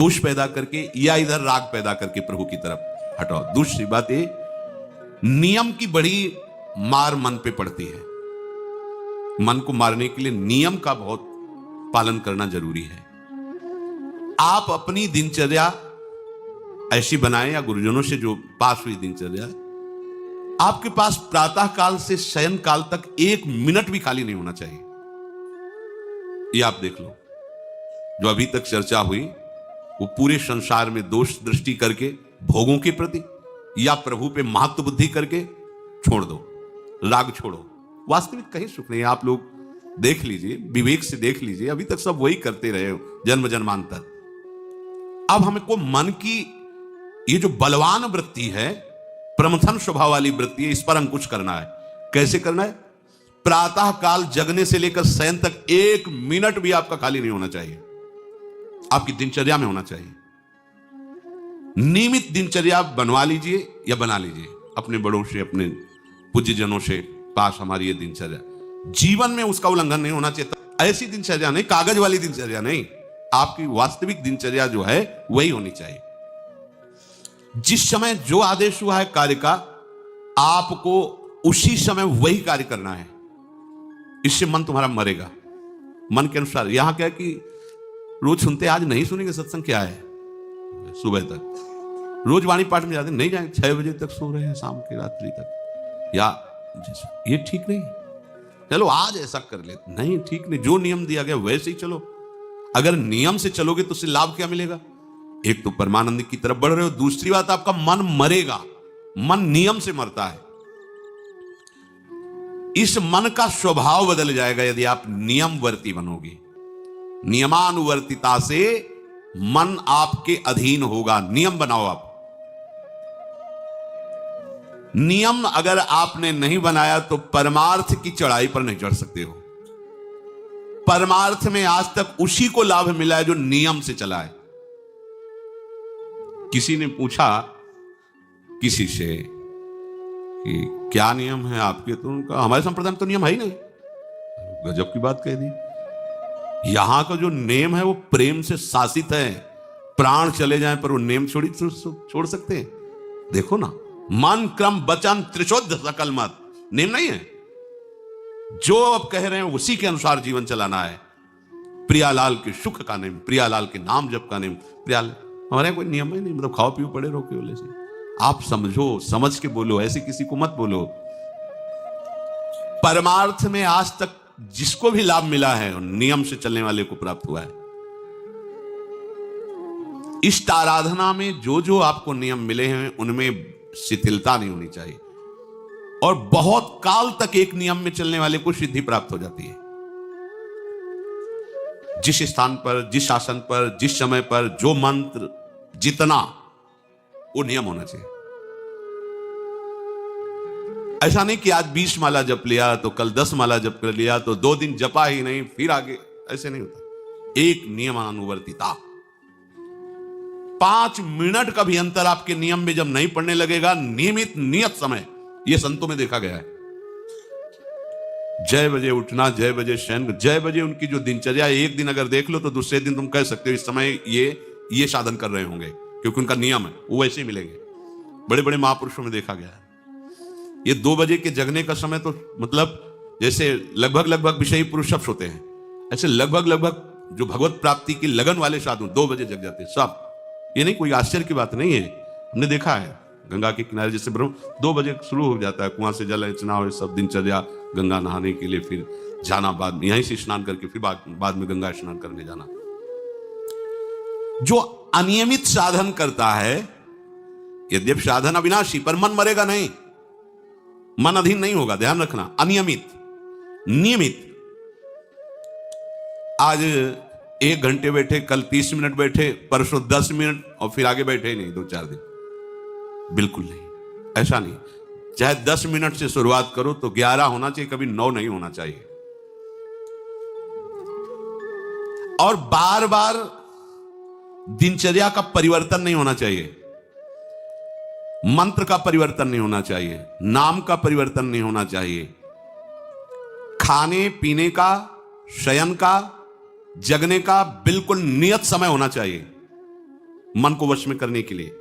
दोष पैदा करके या इधर राग पैदा करके प्रभु की तरफ हटाओ। दूसरी बात ये, नियम की बड़ी मार मन पे पड़ती है। मन को मारने के लिए नियम का बहुत पालन करना जरूरी है। आप अपनी दिनचर्या ऐसी बनाएं, या गुरुजनों से जो पास हुई दिनचर्या, आपके पास प्रातः काल से शयन काल तक 1 मिनट भी खाली नहीं होना चाहिए। ये आप देख लो, जो अभी तक चर्चा हुई वो पूरे संसार में दोष दृष्टि करके भोगों के प्रति या प्रभु पे महत्व बुद्धि करके छोड़ दो, राग छोड़ो। वास्तविक कहीं सुख नहीं है। आप लोग देख लीजिए, विवेक से देख लीजिए, अभी तक सब वही करते रहे हो जन्म जन्मांतर। अब हमको मन की ये जो बलवान वृत्ति है, प्रमथन स्वभाव वाली वृत्ति है, इस पर अंकुश करना है। कैसे करना है? प्रातः काल जगने से लेकर शयन तक 1 मिनट भी आपका खाली नहीं होना चाहिए। आपकी दिनचर्या में होना चाहिए। नियमित दिनचर्या बनवा लीजिए या बना लीजिए अपने बड़ों से, अपने पूज्यजनों से पास। हमारी ये दिनचर्या, जीवन में उसका उल्लंघन नहीं होना चाहिए। ऐसी दिनचर्या नहीं, कागज वाली दिनचर्या नहीं, आपकी वास्तविक दिनचर्या जो है वही होनी चाहिए। जिस समय जो आदेश हुआ है कार्य का, आपको उसी समय वही कार्य करना है। इससे मन तुम्हारा मरेगा। मन के अनुसार यहां क्या है कि रोज सुनते, आज नहीं सुनेंगे सत्संग, क्या है सुबह तक रोज वाणी पाठ में जाते, नहीं जाएंगे 6 बजे तक सो रहे हैं, शाम की रात्रि तक, या ये ठीक नहीं। चलो आज ऐसा कर ले, नहीं ठीक नहीं, जो नियम दिया गया वैसे ही चलो। अगर नियम से चलोगे तो उससे लाभ क्या मिलेगा? एक तो परमानंद की तरफ बढ़ रहे हो, दूसरी बात आपका मन मरेगा। मन नियम से मरता है। इस मन का स्वभाव बदल जाएगा यदि आप नियमवर्ती बनोगे। नियमानुवर्तिता से मन आपके अधीन होगा। नियम बनाओ आप। नियम अगर आपने नहीं बनाया तो परमार्थ की चढ़ाई पर नहीं चढ़ सकते हो। परमार्थ में आज तक उसी को लाभ मिला है जो नियम से चला है। किसी ने पूछा किसी से कि क्या नियम है आपके, तो उनका हमारे संप्रदाय में तो नियम है ही नहीं। गजब की बात कह दी। यहां का जो नेम है वो प्रेम से शासित है। प्राण चले जाएं पर वो नेम छोड़ सकते हैं? देखो ना, मन क्रम वचन त्रिशुद्ध सकल मत, नेम नहीं है। जो अब कह रहे हैं उसी के अनुसार जीवन चलाना है। प्रियालाल के सुख का नेम, प्रियालाल के नाम जप का नेम। प्रियालाल हमारे कोई नियम ही नहीं, मतलब खाओ पियो पड़े रहो केवल से। आप समझो, समझ के बोलो, ऐसे किसी को मत बोलो। परमार्थ में आज तक जिसको भी लाभ मिला है नियम से चलने वाले को प्राप्त हुआ है। इष्ट आराधना में जो जो आपको नियम मिले हैं उनमें शिथिलता नहीं होनी चाहिए, और बहुत काल तक एक नियम में चलने वाले को सिद्धि प्राप्त हो जाती है। जिस स्थान पर, जिस आसन पर, जिस समय पर जो मंत्र जितना, वो नियम होना चाहिए। ऐसा नहीं कि आज 20 माला जप लिया तो कल 10 माला जप कर लिया तो 2 दिन जपा ही नहीं फिर आगे, ऐसे नहीं होता। एक नियमानुवर्तिता। 5 मिनट का भी अंतर आपके नियम में जब नहीं पड़ने लगेगा, नियमित नियत समय, यह संतों में देखा गया है। 6 बजे उठना, 6 बजे शयन, 6 बजे उनकी जो दिनचर्या, एक दिन अगर देख लो तो दूसरे दिन तुम कह सकते हो इस समय ये साधन कर रहे होंगे, क्योंकि उनका नियम है, वो वैसे ही मिलेंगे। बड़े बड़े महापुरुषों में देखा गया है। ये 2 बजे के जगने का समय तो मतलब जैसे लगभग विषयी पुरुष सब सोते हैं, ऐसे लगभग जो भगवत प्राप्ति की लगन वाले साधु 2 बजे जग जाते हैं सब। ये नहीं, कोई आश्चर्य की बात नहीं है। हमने देखा है गंगा के किनारे जैसे 2 बजे शुरू हो जाता है, कुआं से जल अर्चना हो, सब दिनचर्या, गंगा नहाने के लिए फिर जाना, बाद में यहीं से स्नान करके फिर बाद में गंगा स्नान करने जाना। जो अनियमित साधन करता है, यद्यपि साधन अविनाशी, पर मन मरेगा नहीं, मन अधीन नहीं होगा, ध्यान रखना। अनियमित, नियमित, आज 1 घंटे बैठे, कल 30 मिनट बैठे, परसों 10 मिनट, और फिर आगे बैठे ही नहीं 2-4 दिन, बिल्कुल नहीं। ऐसा नहीं। चाहे 10 मिनट से शुरुआत करो तो 11 होना चाहिए, कभी 9 नहीं होना चाहिए। और बार बार दिनचर्या का परिवर्तन नहीं होना चाहिए। मंत्र का परिवर्तन नहीं होना चाहिए, नाम का परिवर्तन नहीं होना चाहिए। खाने पीने का, शयन का, जगने का बिल्कुल नियत समय होना चाहिए। मन को वश में करने के लिए।